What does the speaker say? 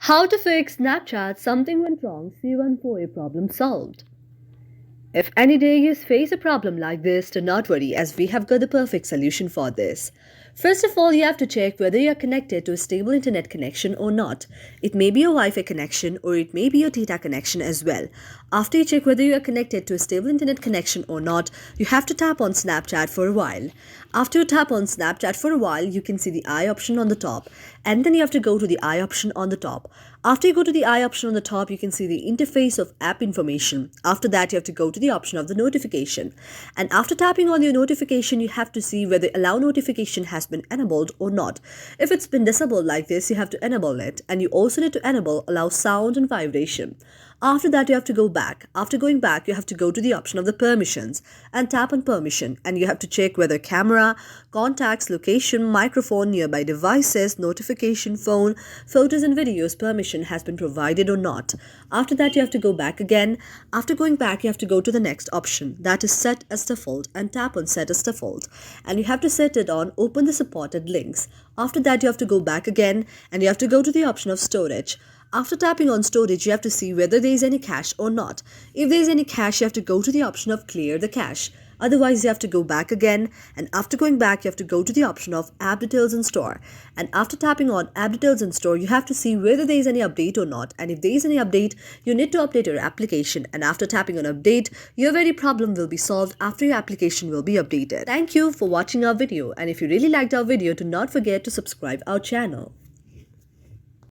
How to fix Snapchat something went wrong C14A problem solved. If any day you face a problem like this, do not worry as we have got the perfect solution for this. First of all, you have to check whether you are connected to a stable internet connection or not. It may be a Wi-Fi connection or it may be your data connection as well. After you check whether you are connected to a stable internet connection or not, you have to tap on Snapchat for a while. After you tap on Snapchat for a while, you can see the eye option on the top and then you have to go to the eye option on the top. After you go to the eye option on the top, you can see the interface of app information. After that, you have to go to the option of the notification. And after tapping on your notification, you have to see whether allow notification has been enabled or not. If it's been disabled like this, you have to enable it. And you also need to enable allow sound and vibration. After that, you have to go back. After going back, you have to go to the option of the permissions and tap on permission. And you have to check whether camera, contacts, location, microphone, nearby devices, notification, phone, photos and videos permission has been provided or not. After that, you have to go back again. After going back, you have to go to the next option, that is set as default, and tap on set as default. And you have to set it on open the supported links. After that, you have to go back again and you have to go to the option of storage. After tapping on storage, you have to see whether there is any cache or not. If there is any cache, you have to go to the option of clear the cache. Otherwise, you have to go back again, and after going back, you have to go to the option of app details and store. And after tapping on app details and store, you have to see whether there is any update or not. And if there is any update, you need to update your application. And after tapping on update, your very problem will be solved after your application will be updated. Thank you for watching our video. And if you really liked our video, do not forget to subscribe our channel.